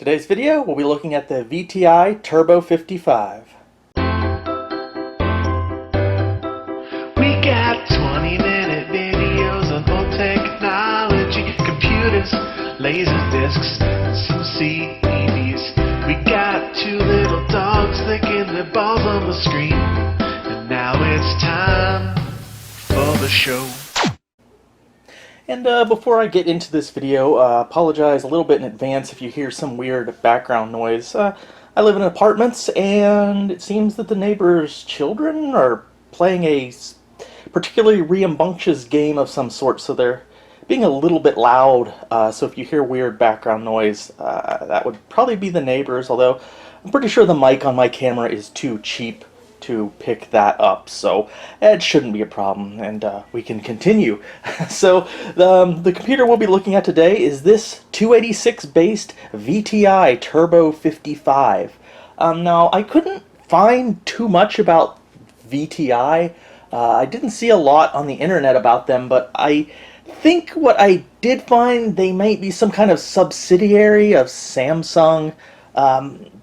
Today's video, we'll be looking at the VTI Turbo 55. We got 20-minute videos on old technology, computers, laser discs, and some CDs. We got two little dogs licking their balls on the screen, and now it's time for the show. And before I get into this video, apologize a little bit in advance if you hear some weird background noise. I live in apartments, and it seems that the neighbors' children are playing a particularly rambunctious game of some sort, so they're being a little bit loud. So if you hear weird background noise, that would probably be the neighbors, although I'm pretty sure the mic on my camera is too cheap to pick that up, so it shouldn't be a problem, and we can continue. So the computer we'll be looking at today is this 286 based VTI Turbo 55. Now I couldn't find too much about VTI. I didn't see a lot on the internet about them, but I think what I did find, they might be some kind of subsidiary of Samsung.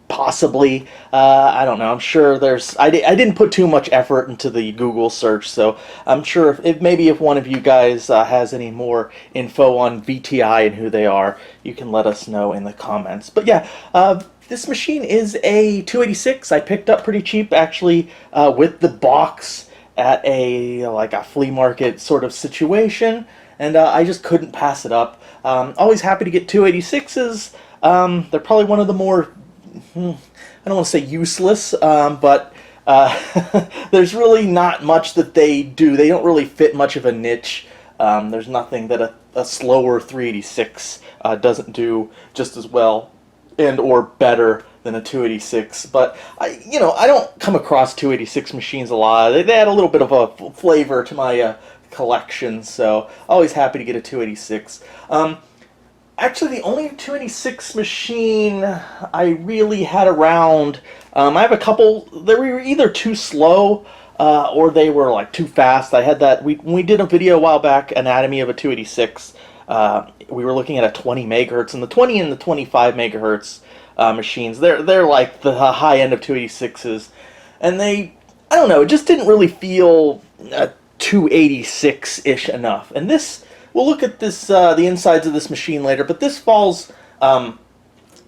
Possibly. I don't know. I'm sure there's... I didn't put too much effort into the Google search, so I'm sure if maybe if one of you guys has any more info on VTI and who they are, you can let us know in the comments. But yeah, this machine is a 286. I picked up pretty cheap, actually, with the box at a flea market sort of situation, and I just couldn't pass it up. Always happy to get 286s. They're probably one of the more, I don't want to say useless, but there's really not much that they do. They don't really fit much of a niche. There's nothing that a slower 386 doesn't do just as well and or better than a 286. But I don't come across 286 machines a lot. They add a little bit of a flavor to my collection, so always happy to get a 286. Actually, the only 286 machine I really had around, I have a couple. They were either too slow or they were like too fast. I had that. When we did a video a while back, Anatomy of a 286. We were looking at a 20 megahertz, and the 20 and the 25 megahertz machines. They're like the high end of 286s, and I don't know. It just didn't really feel 286-ish enough. And this. We'll look at this, the insides of this machine later, but this falls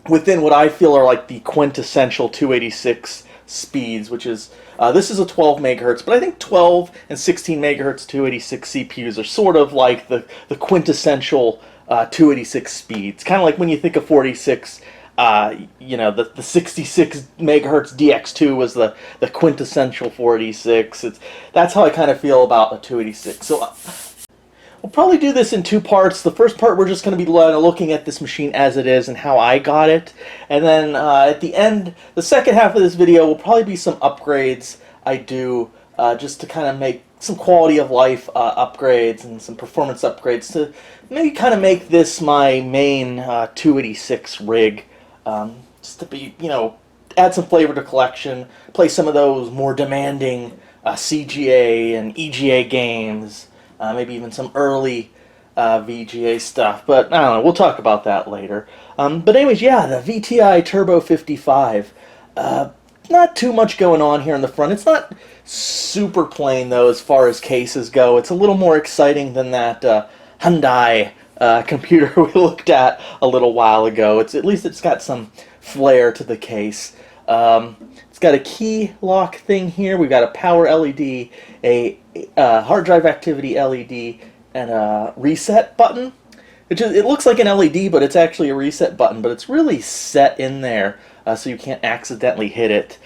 within what I feel are like the quintessential 286 speeds, which is, this is a 12 megahertz, but I think 12 and 16 megahertz 286 CPUs are sort of like the quintessential 286 speeds. Kind of like when you think of 46, the 66 megahertz DX2 was the quintessential 486. That's how I kind of feel about a 286. So we'll probably do this in two parts. The first part, we're just going to be looking at this machine as it is and how I got it. And then at the end, the second half of this video will probably be some upgrades I do just to kind of make some quality of life upgrades and some performance upgrades to maybe kind of make this my main 286 rig. Just to be, add some flavor to collection, play some of those more demanding CGA and EGA games. Maybe even some early VGA stuff, but I don't know, we'll talk about that later. But anyways, yeah, the VTI Turbo 55. Not too much going on here in the front. It's not super plain, though, as far as cases go. It's a little more exciting than that Hyundai computer we looked at a little while ago. At least it's got some flair to the case. It's got a key lock thing here. We've got a power LED, a hard drive activity LED, and a reset button. It looks like an LED, but it's actually a reset button, but it's really set in there so you can't accidentally hit it.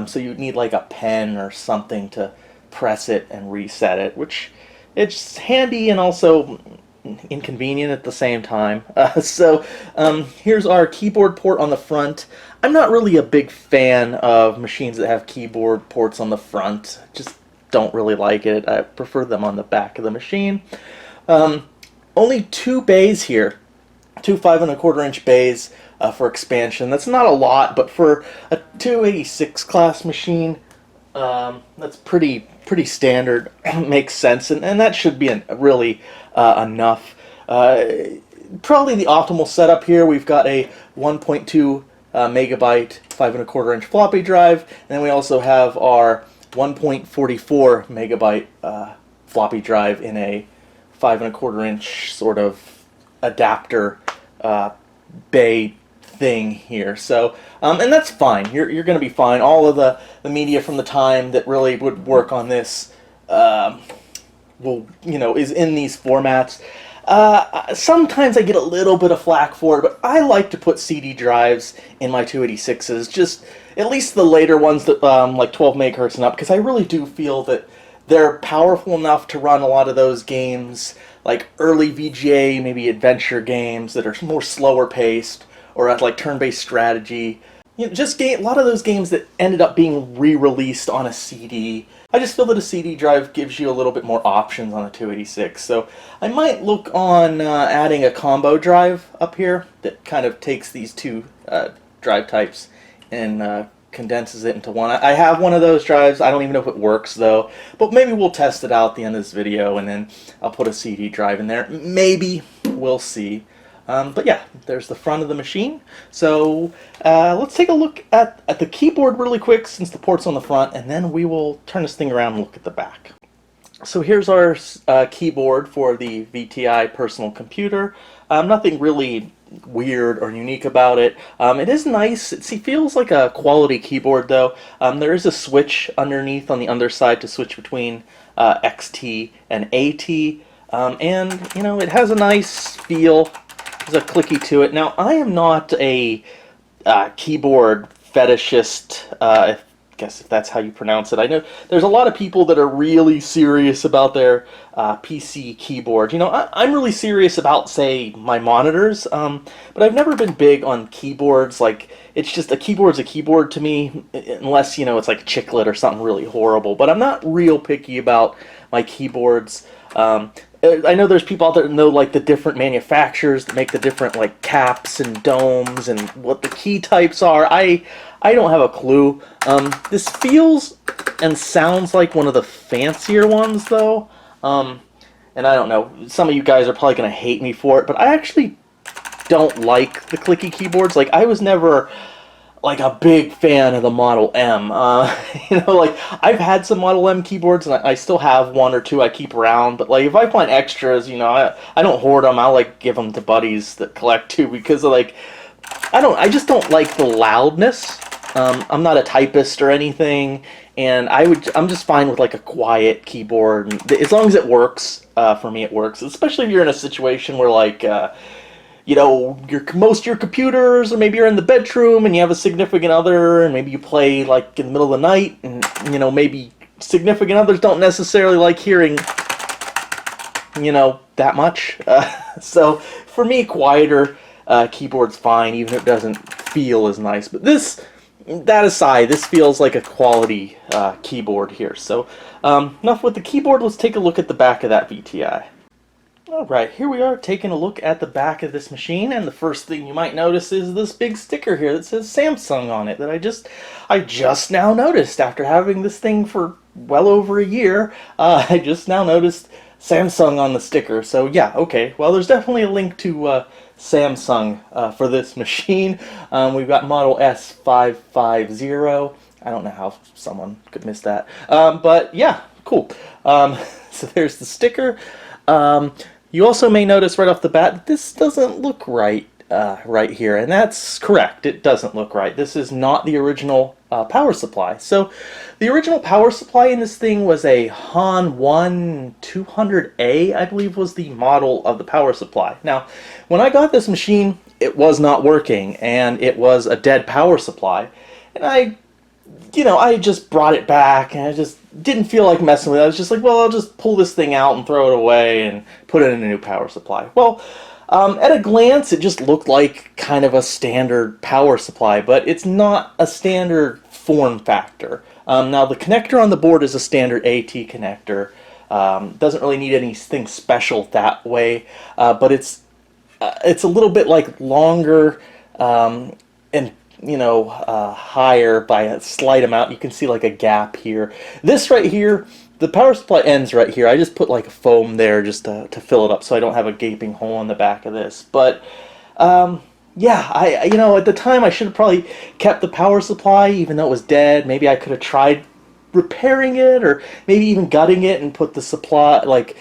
So you need like a pen or something to press it and reset it, which it's handy and also inconvenient at the same time. Here's our keyboard port on the front. I'm not really a big fan of machines that have keyboard ports on the front. Just don't really like it. I prefer them on the back of the machine. Only two bays here. Two 5 1/4 inch bays for expansion. That's not a lot, but for a 286 class machine, that's pretty standard. Makes sense, and that should be really enough. probably the optimal setup here. We've got a 1.2 megabyte 5.25-inch floppy drive, and then we also have our 1.44 megabyte floppy drive in a 5.25-inch sort of adapter bay thing here. So, and that's fine. You're going to be fine. All of the media from the time that really would work on this is in these formats. Sometimes I get a little bit of flack for it, but I like to put CD drives in my 286s, just at least the later ones that like 12 megahertz and up, because I really do feel that they're powerful enough to run a lot of those games, like early VGA, maybe adventure games that are more slower paced, or at like turn-based strategy. Just a lot of those games that ended up being re-released on a CD. I just feel that a CD drive gives you a little bit more options on a 286. So I might look on adding a combo drive up here that kind of takes these two drive types and condenses it into one. I have one of those drives. I don't even know if it works though, but maybe we'll test it out at the end of this video, and then I'll put a CD drive in there. Maybe. We'll see. But yeah, there's the front of the machine. So let's take a look at the keyboard really quick, since the port's on the front, and then we will turn this thing around and look at the back. So here's our keyboard for the VTI personal computer. Nothing really weird or unique about it. It is nice. It feels like a quality keyboard though. There is a switch underneath on the underside to switch between XT and AT. And it has a nice feel. There's a clicky to it. Now, I am not a keyboard fetishist, I guess if that's how you pronounce it. I know there's a lot of people that are really serious about their PC keyboard. I'm really serious about, say, my monitors, but I've never been big on keyboards. Like, it's just a keyboard's a keyboard to me, unless, it's like chiclet or something really horrible. But I'm not real picky about my keyboards. I know there's people out there that know like the different manufacturers that make the different like caps and domes and what the key types are. I don't have a clue. This feels and sounds like one of the fancier ones though. And I don't know, some of you guys are probably going to hate me for it, but I actually don't like the clicky keyboards. Like, I was never like a big fan of the Model M. Like, I've had some Model M keyboards, and I still have one or two I keep around, but like, if I find extras, I don't hoard them. I'll like give them to buddies that collect too, because of, like, I just don't like the loudness. I'm not a typist or anything, and I'm just fine with like a quiet keyboard, as long as it works. For me, it works, especially if you're in a situation where like most of your computers, or maybe you're in the bedroom and you have a significant other, and maybe you play like in the middle of the night, and maybe significant others don't necessarily like hearing that much. So for me, quieter keyboard's fine, even if it doesn't feel as nice. But that aside, this feels like a quality keyboard here. So enough with the keyboard. Let's take a look at the back of that VTI. Alright, here we are taking a look at the back of this machine, and the first thing you might notice is this big sticker here that says Samsung on it that I just now noticed after having this thing for well over a year. I just now noticed Samsung on the sticker. So yeah, okay, well, there's definitely a link to Samsung for this machine. We've got model S550. I don't know how someone could miss that. But yeah, cool. So there's the sticker. You also may notice right off the bat that this doesn't look right right here, and that's correct. It doesn't look right. This is not the original power supply. So the original power supply in this thing was a Han 1 200A, I believe was the model of the power supply. Now, when I got this machine, it was not working, and it was a dead power supply, and I just brought it back, and I just didn't feel like messing with it. I was just like, well, I'll just pull this thing out and throw it away and put it in a new power supply. Well, at a glance, it just looked like kind of a standard power supply, but it's not a standard form factor. Now, the connector on the board is a standard AT connector. Doesn't really need anything special that way, but it's a little bit like longer and higher by a slight amount. You can see like a gap here. This right here the power supply ends right here. I just put like a foam there just to fill it up so I don't have a gaping hole in the back of this. But yeah, you know, at the time I should have probably kept the power supply even though it was dead. Maybe I could have tried repairing it, or maybe even gutting it and put the supply, like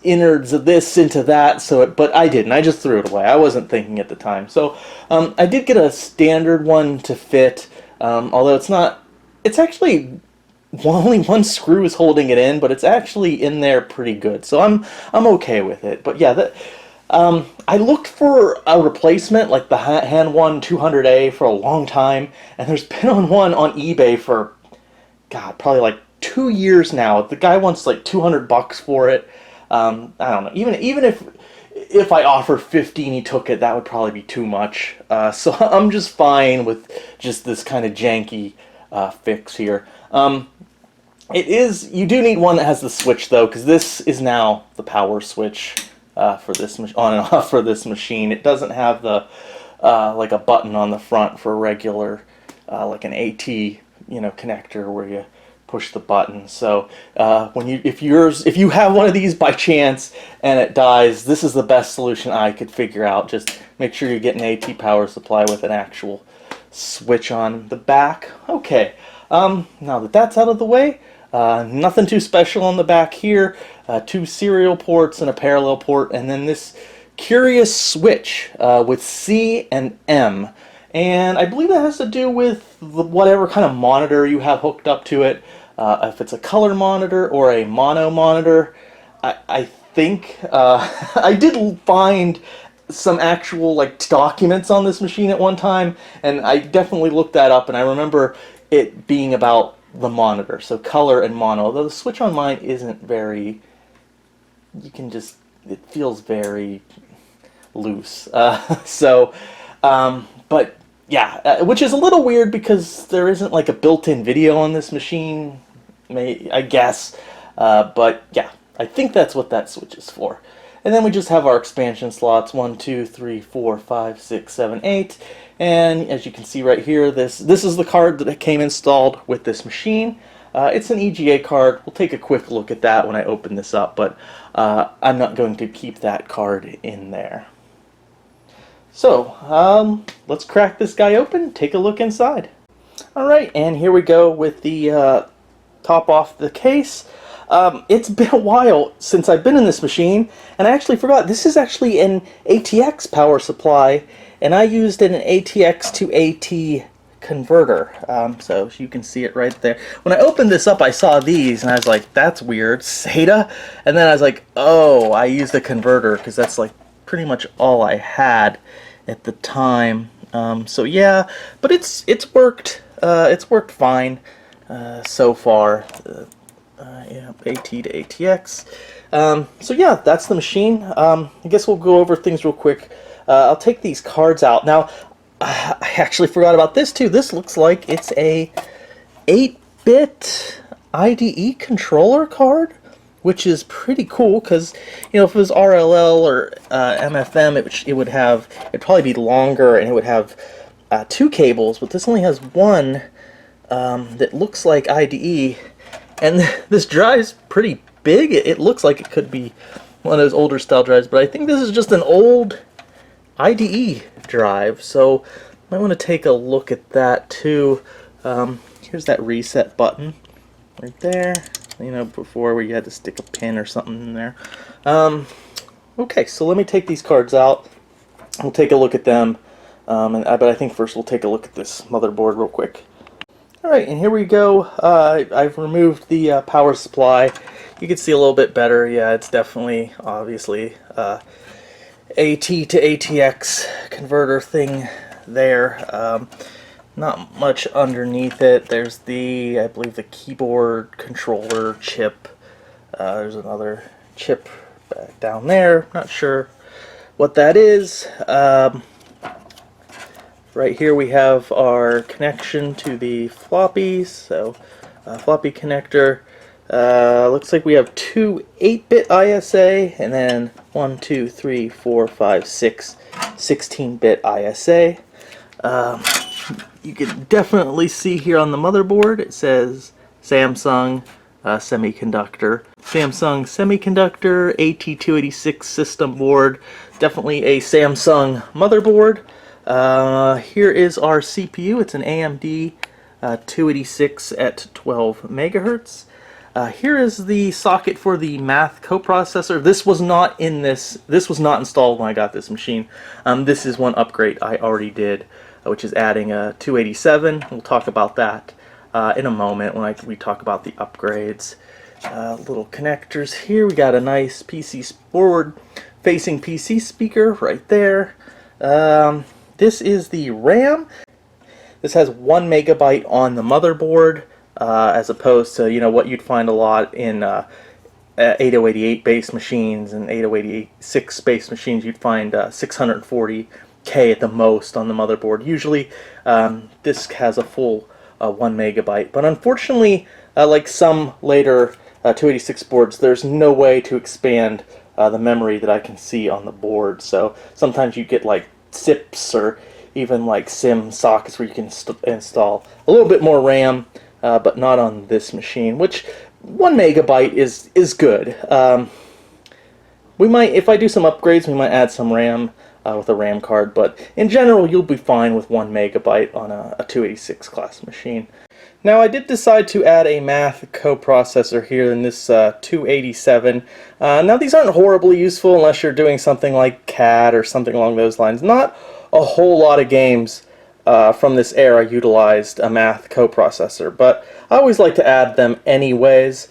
innards of this into that. But I didn't. I just threw it away. I wasn't thinking at the time. So I did get a standard one to fit, although it's not. It's actually only one screw is holding it in, but it's actually in there pretty good. So I'm okay with it. But yeah, I looked for a replacement, like the Han 1 200A, for a long time, and there's been one on eBay for, God, probably like 2 years now. The guy wants like $200 for it. I don't know. Even if I offered 15, he took it, that would probably be too much. So I'm just fine with just this kind of janky fix here. You do need one that has the switch though, because this is now the power switch for this on and off for this machine. It doesn't have the like a button on the front for regular like an AT connector where you push the button. So if you have one of these by chance and it dies, this is the best solution I could figure out. Just make sure you get an AT power supply with an actual switch on the back. Okay, now that that's out of the way, nothing too special on the back here. 2 serial ports and a parallel port, and then this curious switch with C and M. And I believe that has to do with whatever kind of monitor you have hooked up to it. If it's a color monitor or a mono monitor. I think I did find some actual like documents on this machine at one time, and I definitely looked that up, and I remember it being about the monitor, so color and mono, although the switch on mine isn't very, it feels very loose. But yeah, which is a little weird because there isn't like a built-in video on this machine, I guess. But yeah, I think that's what that switch is for. And then we just have our expansion slots, 1, 2, 3, 4, 5, 6, 7, 8. And as you can see right here, this is the card that came installed with this machine. It's an EGA card. We'll take a quick look at that when I open this up, but I'm not going to keep that card in there. So let's crack this guy open, take a look inside. Alright, and here we go with the top off the case. It's been a while since I've been in this machine, and I actually forgot, this is actually an ATX power supply, and I used an ATX to AT converter. So you can see it right there. When I opened this up, I saw these, and I was like, that's weird, SATA? And then I was like, oh, I used a converter, because that's like pretty much all I had at the time. So yeah, but it's worked fine so far. Yeah, AT to ATX. So yeah, that's the machine. I guess we'll go over things real quick. I'll take these cards out. Now, I actually forgot about this too. This looks like it's a 8-bit IDE controller card, which is pretty cool because, you know, if it was RLL or MFM, it'd probably be longer and it would have 2 cables, but this only has one that looks like IDE. And this drive's pretty big. It looks like it could be one of those older style drives, but I think this is just an old IDE drive. So I might want to take a look at that too. Here's that reset button right there. You know, before where you had to stick a pin or something in there. Okay, so let me take these cards out. We'll take a look at them. But I think first we'll take a look at this motherboard real quick. Alright, and here we go. I've removed the power supply. You can see a little bit better. Yeah, it's definitely, obviously, AT to ATX converter thing there. Not much underneath it. There's I believe the keyboard controller chip. There's another chip back down there. Not sure what that is. Right here we have our connection to the floppies, so floppy connector. Looks like we have 2 8-bit ISA, and then 1, 2, 3, 4, 5, 6 16-bit ISA. You can definitely see here on the motherboard it says Samsung semiconductor. Samsung semiconductor AT286 system board. Definitely a Samsung motherboard. Here is our CPU. It's an AMD 286 at 12 megahertz. Here is the socket for the math coprocessor. This was not in this. This was not installed when I got this machine. This is one upgrade I already did, which is adding a 287. We'll talk about that in a moment when we talk about the upgrades. Little connectors here. We got a nice PC forward-facing PC speaker right there. This is the RAM. This has 1 megabyte on the motherboard, as opposed to what you'd find a lot in 8088 based machines and 8086 based machines. You'd find 640K at the most on the motherboard. Usually, this has a full 1 megabyte. But unfortunately, like some later 286 boards, there's no way to expand the memory that I can see on the board. So sometimes you get like SIPs or even like SIM sockets where you can install a little bit more RAM, but not on this machine, which 1 megabyte is good. We might, if I do some upgrades, we might add some RAM with a RAM card, but in general you'll be fine with 1 megabyte on a 286 class machine. Now I did decide to add a math coprocessor here in this 287. Now these aren't horribly useful unless you're doing something like CAD or something along those lines. Not a whole lot of games from this era utilized a math coprocessor, but I always like to add them anyways.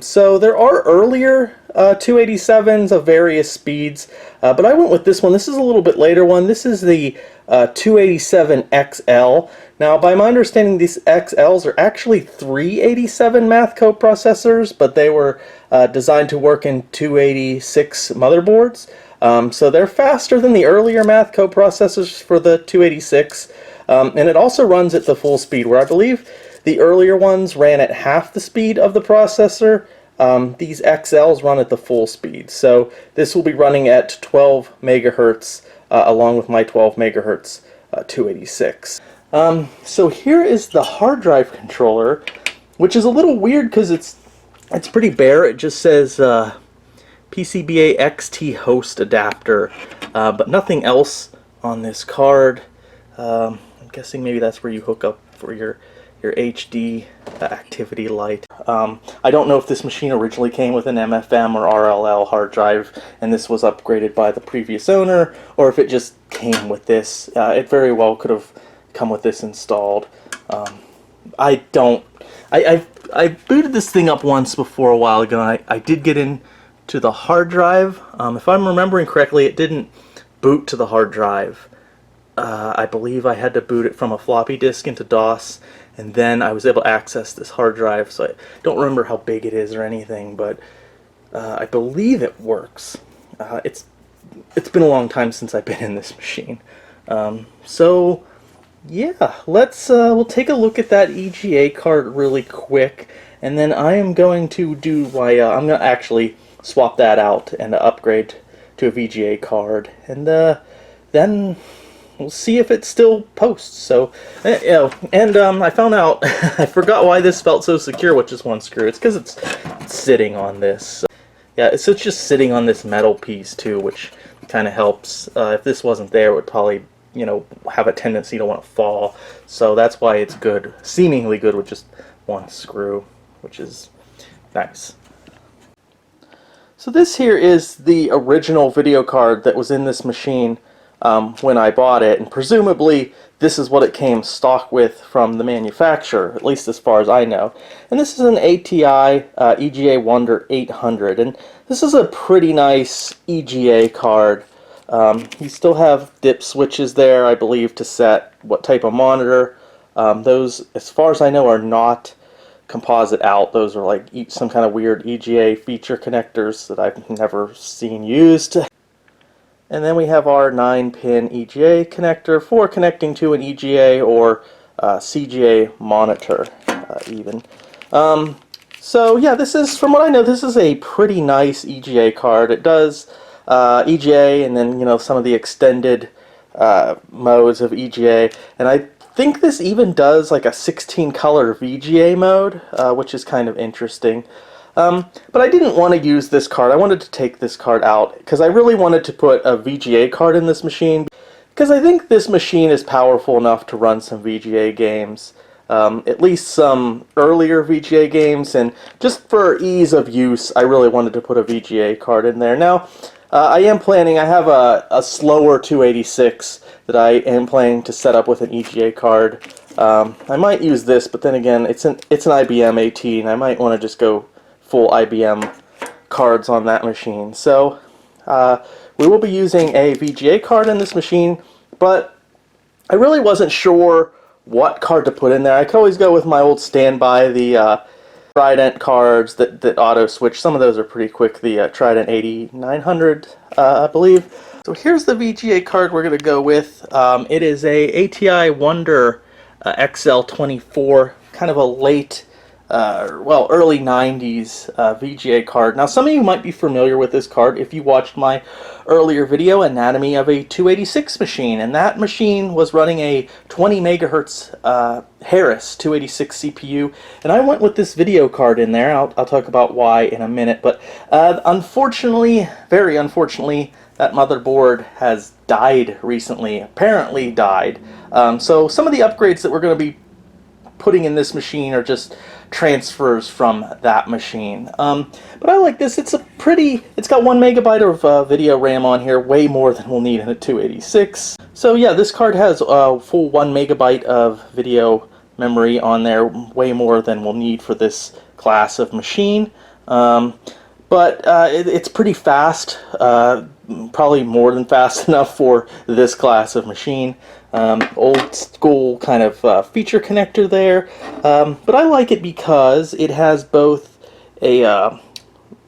So there are earlier 287s of various speeds, but I went with this one. This is a little bit later one. This is the 287XL. Now, by my understanding, these XLs are actually 387 math coprocessors, but they were designed to work in 286 motherboards. So they're faster than the earlier math coprocessors for the 286, and it also runs at the full speed, where I believe the earlier ones ran at half the speed of the processor. These XLs run at the full speed. So this will be running at 12 megahertz along with my 12 megahertz 286. So here is the hard drive controller, which is a little weird because it's pretty bare. It just says PCBA XT host adapter, but nothing else on this card. I'm guessing maybe that's where you hook up for your HD activity light. I don't know if this machine originally came with an MFM or RLL hard drive and this was upgraded by the previous owner, or if it just came with this. It very well could have come with this installed. I booted this thing up once before a while ago, and I did get into the hard drive. If I'm remembering correctly, it didn't boot to the hard drive. I believe I had to boot it from a floppy disk into DOS, and then I was able to access this hard drive. So I don't remember how big it is or anything, but I believe it works. It's been a long time since I've been in this machine. So yeah, we'll take a look at that EGA card really quick, and then I am going to do my I'm going to actually swap that out and upgrade to a VGA card, and then we'll see if it still posts. So, and I found out I forgot why this felt so secure with just one screw. It's because it's sitting on this. Yeah, it's just sitting on this metal piece too, which kind of helps. If this wasn't there, it would probably have a tendency to want to fall. So that's why it's good, seemingly good, with just one screw, which is nice. So this here is the original video card that was in this machine when I bought it, and presumably this is what it came stock with from the manufacturer, at least as far as I know. And this is an ATI EGA Wonder 800, and this is a pretty nice EGA card. You still have dip switches there, I believe, to set what type of monitor. Those, as far as I know, are not composite out. Those are like some kind of weird EGA feature connectors that I've never seen used. And then we have our 9-pin EGA connector for connecting to an EGA or CGA monitor even. So yeah, this is, from what I know, this is a pretty nice EGA card. It does EGA and then some of the extended modes of EGA, and I think this even does like a 16 color VGA mode, which is kind of interesting. But I didn't want to use this card. I wanted to take this card out because I really wanted to put a VGA card in this machine, because I think this machine is powerful enough to run some VGA games, at least some earlier VGA games, and just for ease of use I really wanted to put a VGA card in there. Now I have a slower 286 that I am planning to set up with an EGA card. I might use this, but then again it's an IBM 18. I might want to just go full IBM cards on that machine. So we will be using a VGA card in this machine, but I really wasn't sure what card to put in there. I could always go with my old standby, the Trident cards that auto switch. Some of those are pretty quick, the Trident 8900, I believe. So here's the VGA card we're going to go with. It is a ATI Wonder XL24, kind of a late early 90s VGA card. Now some of you might be familiar with this card if you watched my earlier video, Anatomy of a 286 machine, and that machine was running a 20 megahertz Harris 286 CPU, and I went with this video card in there. I'll talk about why in a minute, but unfortunately, very unfortunately, that motherboard has died recently, apparently died. So some of the upgrades that we're going to be putting in this machine are just transfers from that machine. But I like this. It's got 1 megabyte of video RAM on here, way more than we'll need in a 286. So yeah, this card has a full 1 megabyte of video memory on there, way more than we'll need for this class of machine. But it's pretty fast, probably more than fast enough for this class of machine. Old school kind of feature connector there, but I like it because it has both a,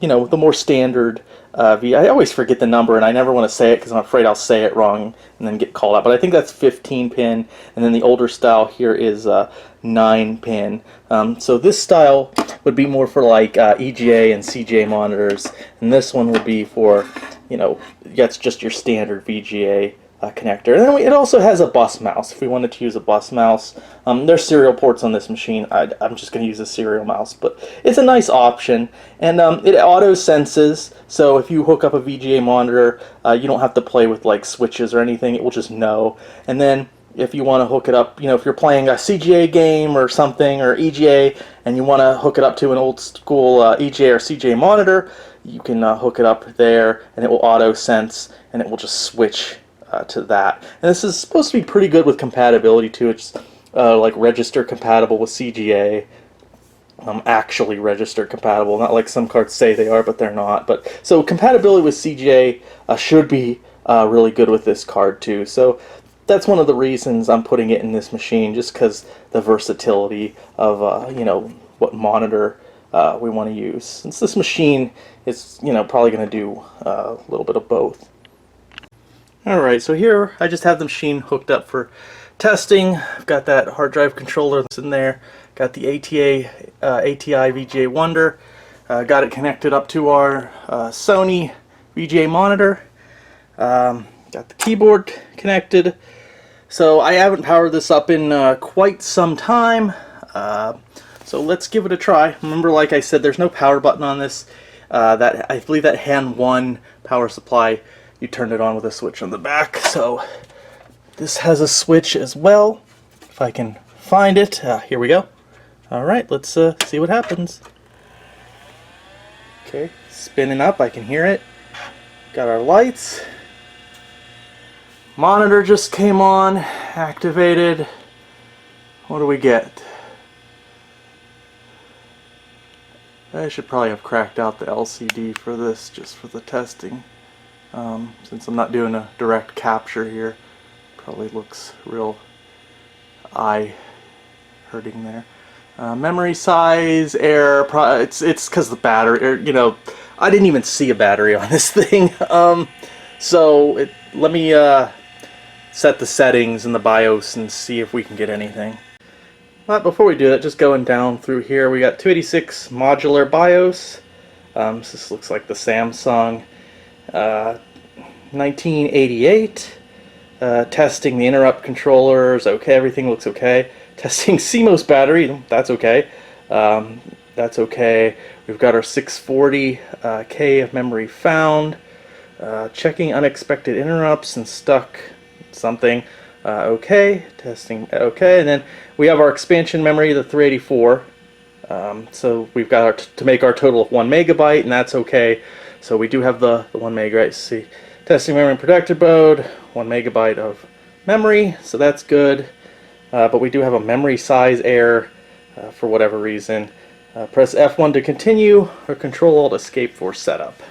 the more standard I always forget the number, and I never want to say it because I'm afraid I'll say it wrong and then get called out, but I think that's 15 pin, and then the older style here is 9 pin. So this style would be more for like EGA and CGA monitors, and this one would be for, that's just your standard VGA connector. And then it also has a bus mouse if we wanted to use a bus mouse. There's serial ports on this machine. I'm just going to use a serial mouse, but it's a nice option, and it auto senses, so if you hook up a VGA monitor, you don't have to play with like switches or anything. It will just know. And then if you want to hook it up, if you're playing a CGA game or something, or EGA, and you want to hook it up to an old school EGA or CGA monitor, you can hook it up there, and it will auto sense, and it will just switch to that. And this is supposed to be pretty good with compatibility too. It's like register compatible with CGA, actually register compatible, not like some cards say they are, but they're not. But so compatibility with CGA should be really good with this card too. So that's one of the reasons I'm putting it in this machine, just because the versatility of what monitor we want to use. Since this machine is probably going to do a little bit of both. Alright, so here I just have the machine hooked up for testing. I've got that hard drive controller that's in there. Got the ATI VGA Wonder. Got it connected up to our Sony VGA monitor. Got the keyboard connected. So I haven't powered this up in quite some time. So let's give it a try. Remember, like I said, there's no power button on this. I believe that hand 1 power supply, you turn it on with a switch on the back. So this has a switch as well, if I can find it. Here we go. Alright, let's see what happens. Okay, spinning up, I can hear it. Got our lights. Monitor just came on, activated. What do we get? I should probably have cracked out the LCD for this, just for the testing. Since I'm not doing a direct capture here, probably looks real eye hurting there. Memory size, error, it's because the battery, I didn't even see a battery on this thing. So let me set the settings in the BIOS and see if we can get anything. But before we do that, just going down through here, we got 286 modular BIOS. This looks like the Samsung 1988. Testing the interrupt controllers, okay, everything looks okay. Testing CMOS battery, that's okay. That's okay. We've got our 640K of memory found. Checking unexpected interrupts and stuck something. Okay, testing okay, and then we have our expansion memory, the 384. So we've got to make our total of 1 megabyte, and that's okay. So we do have the 1 megabyte. See, testing memory and protected mode, 1 megabyte of memory, so that's good. But we do have a memory size error for whatever reason. Press F1 to continue, or Control Alt Escape for setup.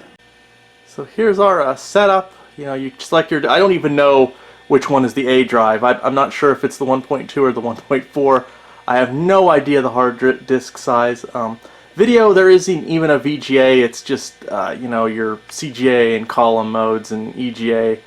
So here's our setup. You know, you select your. I don't even know which one is the A drive. I'm not sure if it's the 1.2 or the 1.4. I have no idea the hard disk size. Video, there isn't even a VGA. It's just you know, your CGA and column modes and EGA.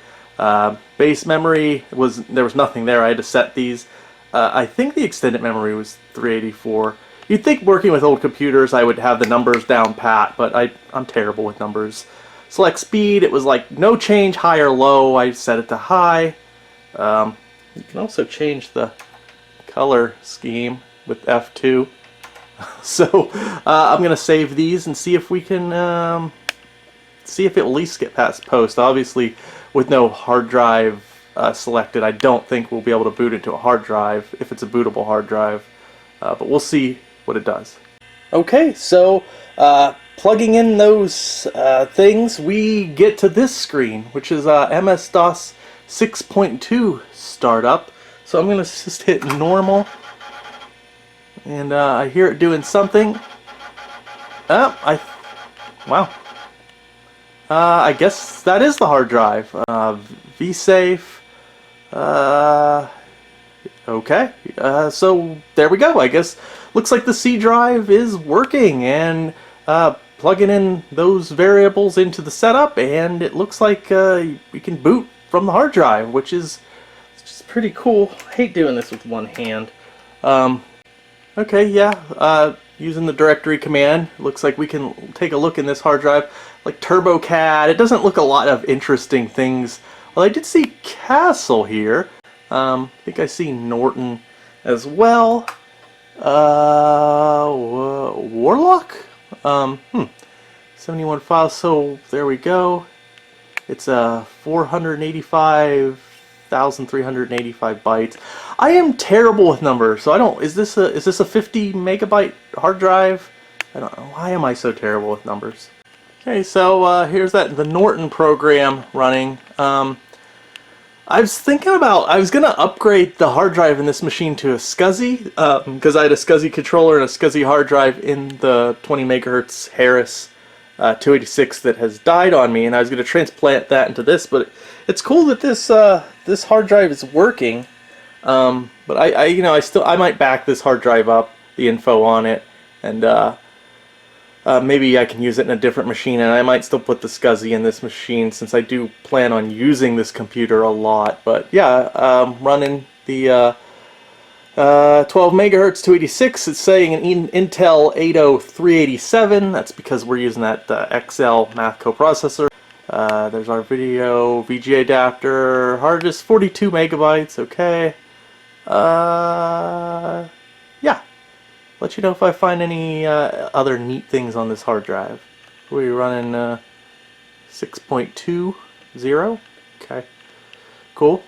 Base memory there was nothing there. I had to set these. I think the extended memory was 384. You'd think working with old computers I would have the numbers down pat, but I'm terrible with numbers. Select speed, it was like no change, high or low. I set it to high. You can also change the color scheme with F2. So I'm going to save these and see if we can see if it will at least get past post. Obviously, with no hard drive selected, I don't think we'll be able to boot into a hard drive if it's a bootable hard drive. But we'll see what it does. Okay, so plugging in those things, we get to this screen, which is MS-DOS 6.2 startup. So I'm going to just hit normal, and I hear it doing something. Wow. I guess that is the hard drive. vSafe. Okay. So there we go. I guess looks like the C drive is working, and plugging in those variables into the setup, and it looks like we can boot from the hard drive, which is just pretty cool. I hate doing this with one hand. Okay, yeah, using the directory command, looks like we can take a look in this hard drive, like TurboCAD. It doesn't look a lot of interesting things. Well, I did see Castle here. I think I see Norton as well. Warlock? 71 files, so there we go. It's 485,385 bytes. I am terrible with numbers, so I don't. Is this a 50 megabyte hard drive? I don't know. Why am I so terrible with numbers? Okay, so here's the Norton program running. I was thinking about, I was going to upgrade the hard drive in this machine to a SCSI, because I had a SCSI controller and a SCSI hard drive in the 20 megahertz Harris 286 that has died on me, and I was going to transplant that into this, but it's cool that this this hard drive is working. But I might back this hard drive up, the info on it, and maybe I can use it in a different machine, and I might still put the SCSI in this machine since I do plan on using this computer a lot. But yeah, running the 12 megahertz 286. It's saying an Intel 80387. That's because we're using that XL math coprocessor. There's our video VGA adapter. Hard disk 42 megabytes. Okay. Yeah. Let you know if I find any other neat things on this hard drive. We're running 6.20. Okay. Cool.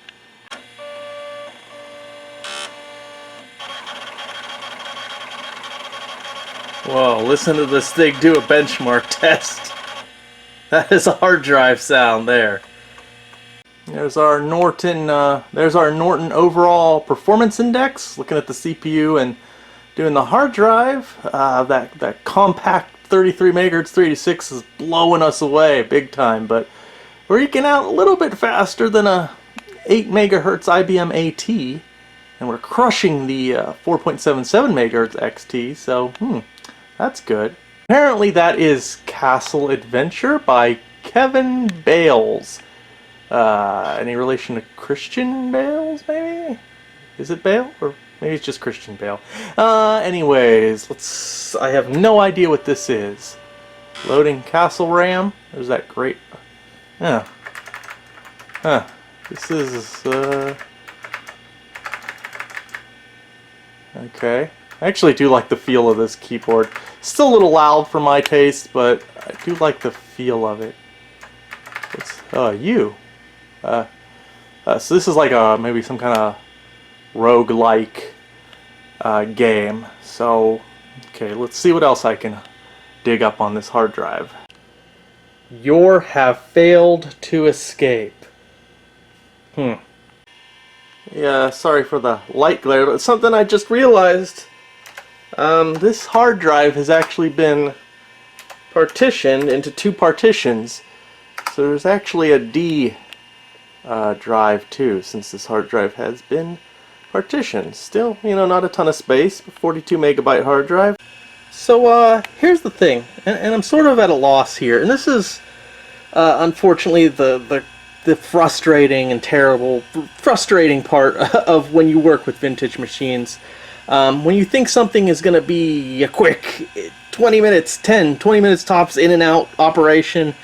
Whoa, listen to this thing do a benchmark test. That is a hard drive sound there. There's our Norton overall performance index, looking at the CPU and doing the hard drive. That compact 33 megahertz 386 is blowing us away big time, but we're eking out a little bit faster than a 8 megahertz IBM AT, and we're crushing the 4.77 megahertz XT, so that's good. Apparently that is Castle Adventure by Kevin Bales. Any relation to Christian Bales, maybe? Is it Bale? Or maybe it's just Christian Bale. Anyways, I have no idea what this is. Loading Castle RAM. There's that great... This is, okay. I actually do like the feel of this keyboard. Still a little loud for my taste, but I do like the feel of it. It's, so this is like maybe some kind of roguelike game. So, okay, let's see what else I can dig up on this hard drive. You have failed to escape. Yeah, sorry for the light glare, but something I just realized. This hard drive has actually been partitioned into two partitions. So there's actually a D drive too, since this hard drive has been partitioned. Still, you know, not a ton of space, 42 megabyte hard drive. So here's the thing, and I'm sort of at a loss here, and this is unfortunately the frustrating and frustrating part of when you work with vintage machines. When you think something is going to be a quick 20 minutes, 20 minutes tops in and out operation,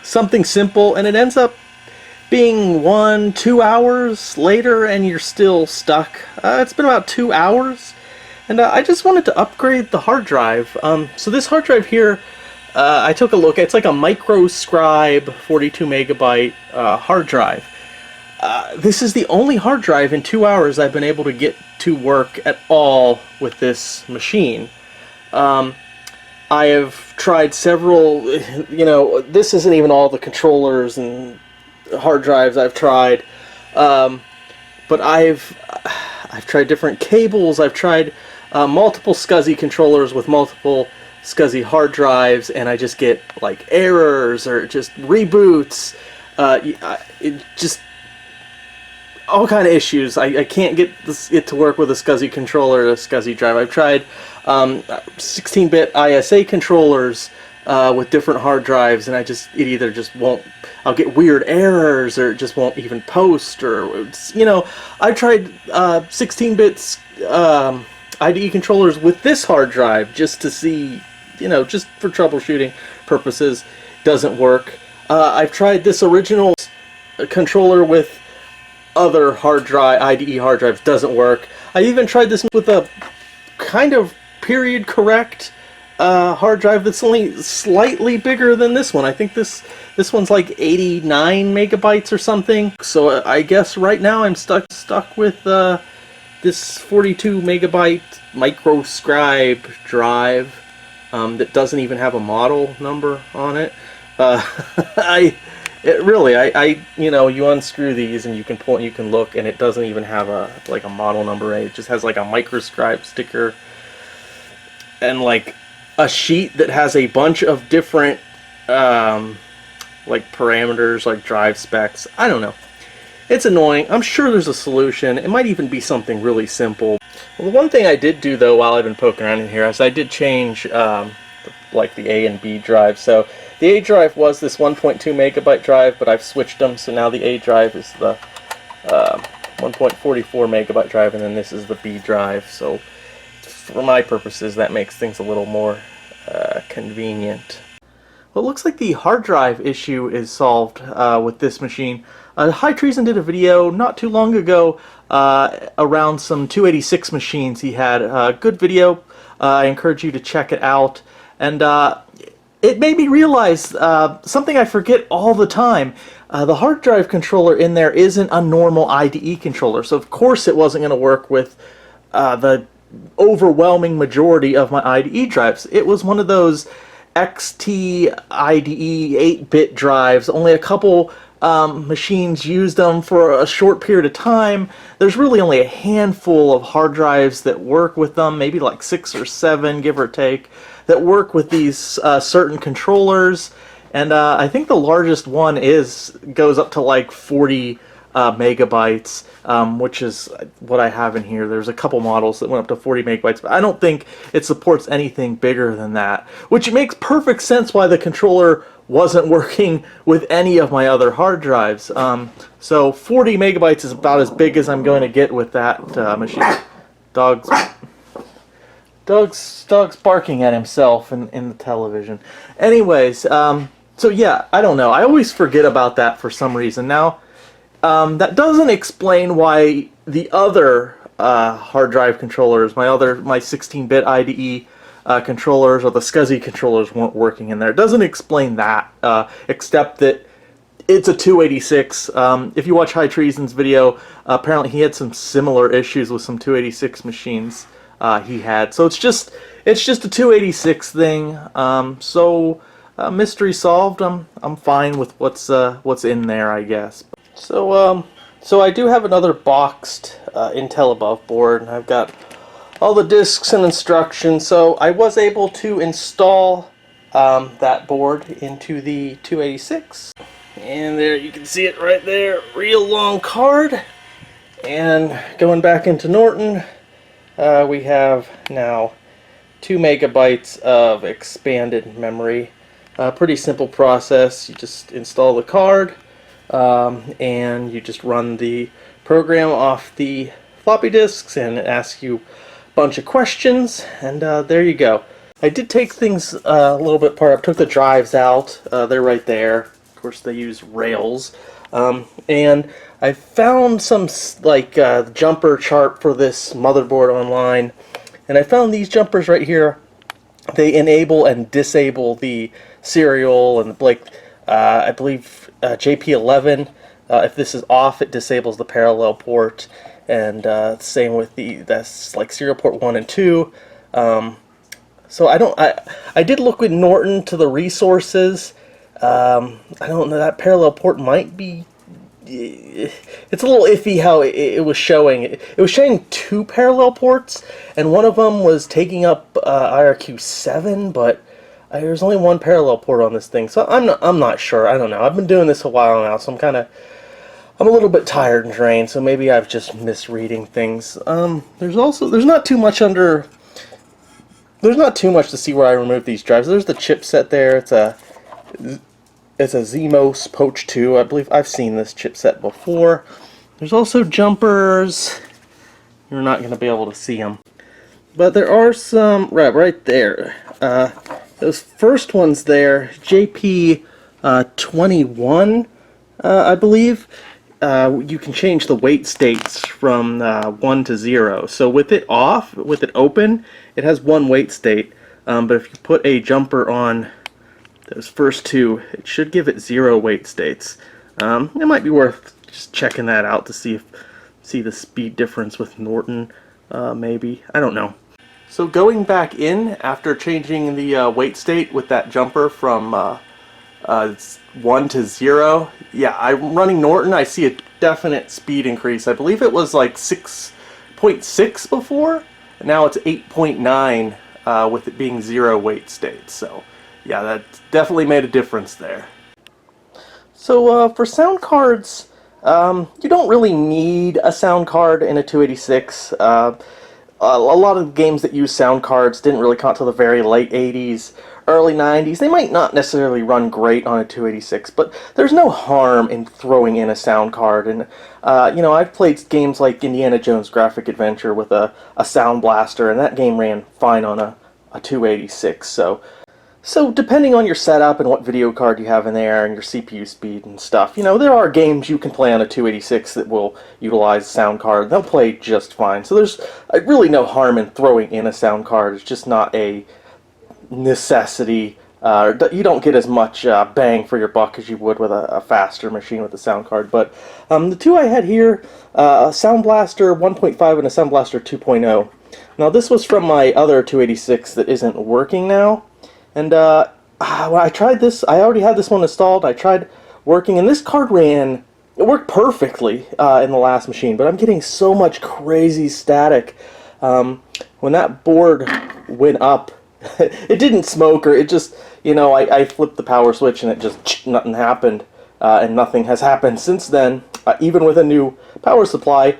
something simple, and it ends up being 1-2 hours later and you're still stuck. It's been about 2 hours, and I just wanted to upgrade the hard drive. So this hard drive here, I took a look. It's like a microscribe 42 megabyte hard drive. This is the only hard drive in 2 hours I've been able to get to work at all with this machine. I have tried several, you know, this isn't even all the controllers and hard drives I've tried, but I've tried different cables. I've tried multiple SCSI controllers with multiple SCSI hard drives, and I just get like errors or just reboots. It just all kind of issues. I can't get it to work with a SCSI controller or a SCSI drive. I've tried 16-bit ISA controllers with different hard drives, and it either just won't. I'll get weird errors, or it just won't even post, or you know. I tried 16-bit IDE controllers with this hard drive just to see, you know, just for troubleshooting purposes. Doesn't work. I've tried this original controller with other hard drive, IDE hard drives, doesn't work. I even tried this with a kind of period correct hard drive that's only slightly bigger than this one. I think this one's like 89 megabytes or something. So I guess right now I'm stuck with this 42 megabyte microscribe drive that doesn't even have a model number on it. You know, you unscrew these and you can pull, you can look, and it doesn't even have a model number. It just has like a microscribe sticker and like a sheet that has a bunch of different like parameters, like drive specs. I don't know. It's annoying. I'm sure there's a solution. It might even be something really simple. Well, the one thing I did do though while I've been poking around in here is I did change like the A and B drive. So the A drive was this 1.2 megabyte drive, but I've switched them, so now the A drive is the 1.44 megabyte drive, and then this is the B drive. So for my purposes, that makes things a little more convenient. Well, it looks like the hard drive issue is solved with this machine. High Treason did a video not too long ago around some 286 machines he had. Good video. I encourage you to check it out. And it made me realize something I forget all the time. The hard drive controller in there isn't a normal IDE controller, so of course it wasn't going to work with the overwhelming majority of my IDE drives. It was one of those XT IDE 8-bit drives. Only a couple machines used them for a short period of time. There's really only a handful of hard drives that work with them, maybe like 6 or 7, give or take, that work with these certain controllers. And I think the largest one goes up to like 40 megabytes, which is what I have in here. There's a couple models that went up to 40 megabytes, but I don't think it supports anything bigger than that, which makes perfect sense why the controller wasn't working with any of my other hard drives. So 40 megabytes is about as big as I'm going to get with that machine. Dog's barking at himself in the television. Anyways, so yeah, I don't know. I always forget about that for some reason. Now That doesn't explain why the other hard drive controllers, my 16-bit IDE controllers or the SCSI controllers weren't working in there. It doesn't explain that, except that it's a 286. If you watch High Treason's video, apparently he had some similar issues with some 286 machines he had. So it's just a 286 thing. Mystery solved. I'm fine with what's in there, I guess. So I do have another boxed Intel above board, and I've got all the discs and instructions. So I was able to install that board into the 286. And there you can see it right there, real long card. And going back into Norton, we have now 2 megabytes of expanded memory. Pretty simple process. You just install the card and you just run the program off the floppy disks, and it asks you a bunch of questions, and there you go. I did take things a little bit apart. I took the drives out. They're right there. Of course, they use rails. And I found some jumper chart for this motherboard online, and I found these jumpers right here. They enable and disable the serial and I believe JP11. If this is off, it disables the parallel port, and same with that's like serial port 1 and 2. So I did look with Norton to the resources. I don't know, that parallel port might be, it's a little iffy how it was showing. It was showing 2 parallel ports, and one of them was taking up IRQ7, but there's only 1 parallel port on this thing, so I'm not sure. I don't know. I've been doing this a while now, so I'm a little bit tired and drained, so maybe I've just misreading things. There's not too much to see where I removed these drives. There's the chipset there. It's a Zmos Poach 2. I believe I've seen this chipset before. There's also jumpers. You're not going to be able to see them, but there are some right there. Those first ones there, JP 21, I believe. You can change the weight states from 1 to 0. So with it open, it has 1 weight state. But if you put a jumper on those first 2, it should give it 0 weight states. It might be worth just checking that out to see the speed difference with Norton. Maybe, I don't know. So going back in after changing the weight state with that jumper from 1 to 0, yeah, I'm running Norton. I see a definite speed increase. I believe it was like 6.6 before, and now it's 8.9 with it being 0 weight state. So yeah, that definitely made a difference there. So for sound cards, you don't really need a sound card in a 286. A lot of games that use sound cards didn't really come out till the very late 80s, early 90s. They might not necessarily run great on a 286, but there's no harm in throwing in a sound card. And I've played games like Indiana Jones Graphic Adventure with a Sound Blaster, and that game ran fine on a 286. So depending on your setup and what video card you have in there and your CPU speed and stuff, there are games you can play on a 286 that will utilize a sound card. They'll play just fine. So there's really no harm in throwing in a sound card. It's just not a necessity. You don't get as much bang for your buck as you would with a faster machine with a sound card. But the 2 I had here, a Sound Blaster 1.5 and a Sound Blaster 2.0. Now this was from my other 286 that isn't working now. And when I tried this, I already had this one installed. I tried working, and this card it worked perfectly in the last machine, but I'm getting so much crazy static. When that board went up, it didn't smoke, or it just, I flipped the power switch and it just, nothing happened, and nothing has happened since then, even with a new power supply.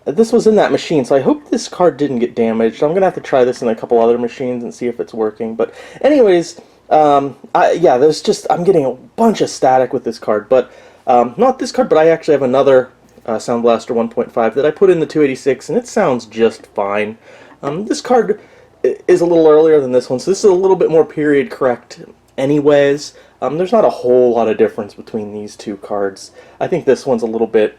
This was in that machine, so I hope this card didn't get damaged. I'm going to have to try this in a couple other machines and see if it's working. But anyways, I'm getting a bunch of static with this card. But not this card, but I actually have another Sound Blaster 1.5 that I put in the 286, and it sounds just fine. This card is a little earlier than this one, so this is a little bit more period correct anyways. There's not a whole lot of difference between these two cards. I think this one's a little bit,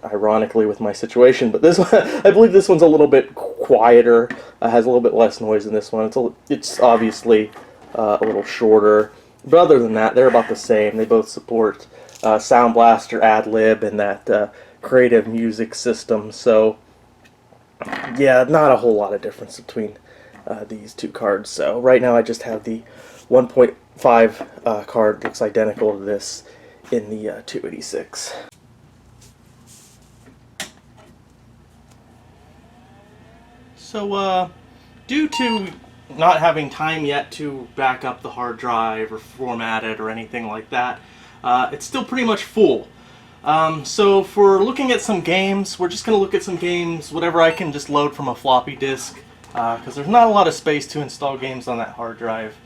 ironically with my situation, but this one, I believe this one's a little bit quieter, has a little bit less noise than this one. It's obviously a little shorter, but other than that, they're about the same. They both support Sound Blaster, Ad-Lib, and that creative music system, so yeah, not a whole lot of difference between these two cards. So right now I just have the 1.5 card, looks identical to this in the 286. So, due to not having time yet to back up the hard drive or format it or anything like that, it's still pretty much full. So for looking at some games, we're just going to look at some games, whatever I can just load from a floppy disk, because there's not a lot of space to install games on that hard drive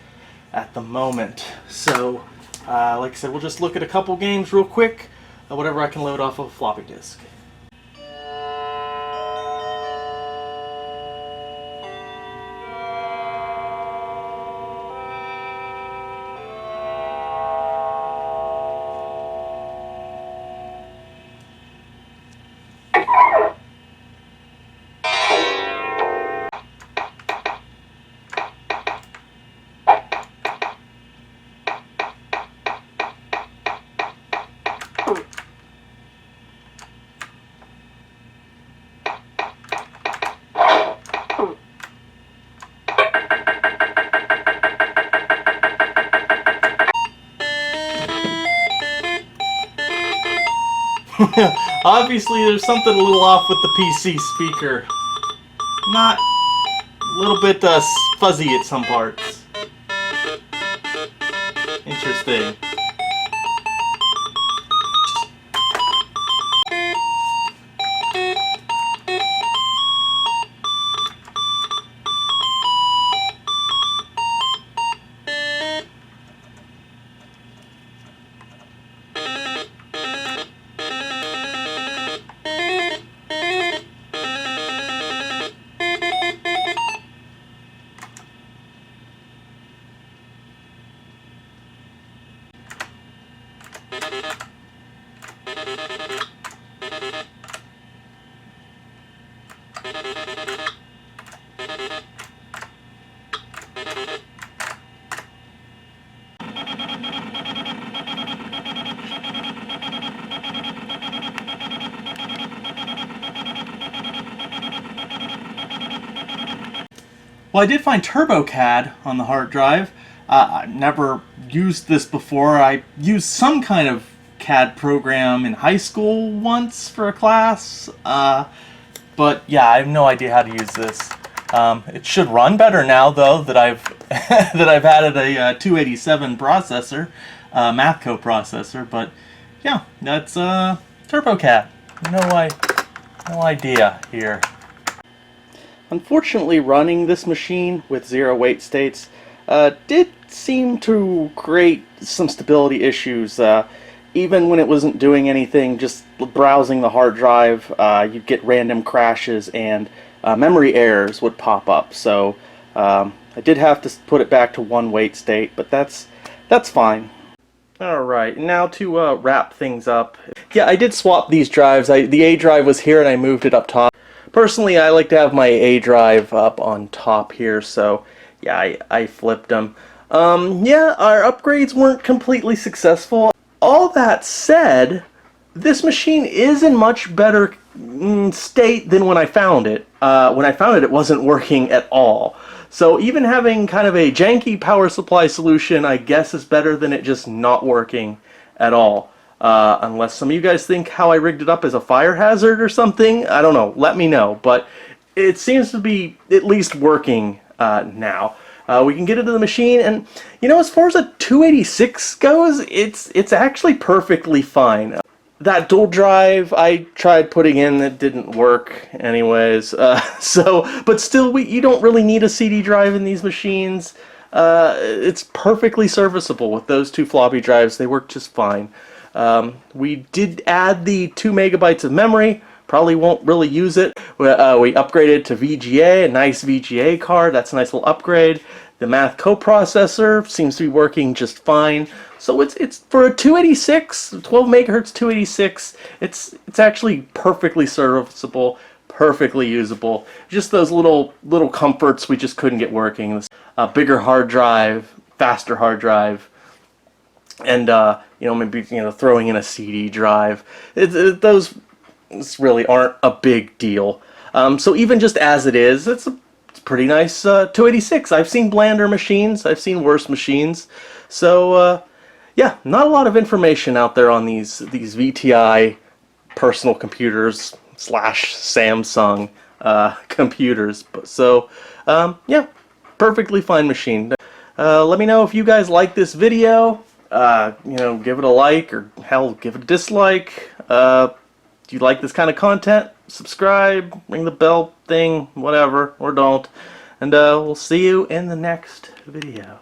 at the moment. So, like I said, we'll just look at a couple games real quick, whatever I can load off of a floppy disk. Obviously there's something a little off with the PC speaker. Not a little bit fuzzy at some parts. Interesting. Well, I did find TurboCAD on the hard drive. I've never used this before. I used some kind of CAD program in high school once for a class, but yeah, I have no idea how to use this. It should run better now, though, that I've that I've added a 287 processor, Mathco processor. But yeah, that's TurboCAD. No idea here. Unfortunately, running this machine with 0 wait states did seem to create some stability issues. Even when it wasn't doing anything, just browsing the hard drive, you'd get random crashes and memory errors would pop up. So I did have to put it back to 1 wait state, but that's fine. Alright, now to wrap things up. Yeah, I did swap these drives. The A drive was here and I moved it up top. Personally, I like to have my A drive up on top here, so yeah, I flipped them. Yeah, our upgrades weren't completely successful. All that said, this machine is in much better state than when I found it. When I found it, it wasn't working at all. So even having kind of a janky power supply solution, I guess, is better than it just not working at all. Unless some of you guys think how I rigged it up as a fire hazard or something. I don't know. Let me know. But it seems to be at least working now. We can get into the machine, and you know, as far as a 286 goes, it's actually perfectly fine. That dual drive I tried putting in, that didn't work anyways. But still, you don't really need a CD drive in these machines. It's perfectly serviceable with those 2 floppy drives. They work just fine. We did add the 2 megabytes of memory. Probably won't really use it. We upgraded to VGA, a nice VGA card. That's a nice little upgrade. The math coprocessor seems to be working just fine. So it's for a 286, 12 megahertz 286. It's actually perfectly serviceable, perfectly usable. Just those little comforts we just couldn't get working. A bigger hard drive, faster hard drive, and maybe throwing in a CD drive. Those really aren't a big deal. So even just as it is, it's pretty nice 286. I've seen blander machines. I've seen worse machines. So yeah, not a lot of information out there on these VTI personal computers / Samsung computers. So yeah, perfectly fine machine. Let me know if you guys like this video. Give it a like, or hell, give it a dislike. Do you like this kind of content? Subscribe, ring the bell thing, whatever, or don't. And we'll see you in the next video.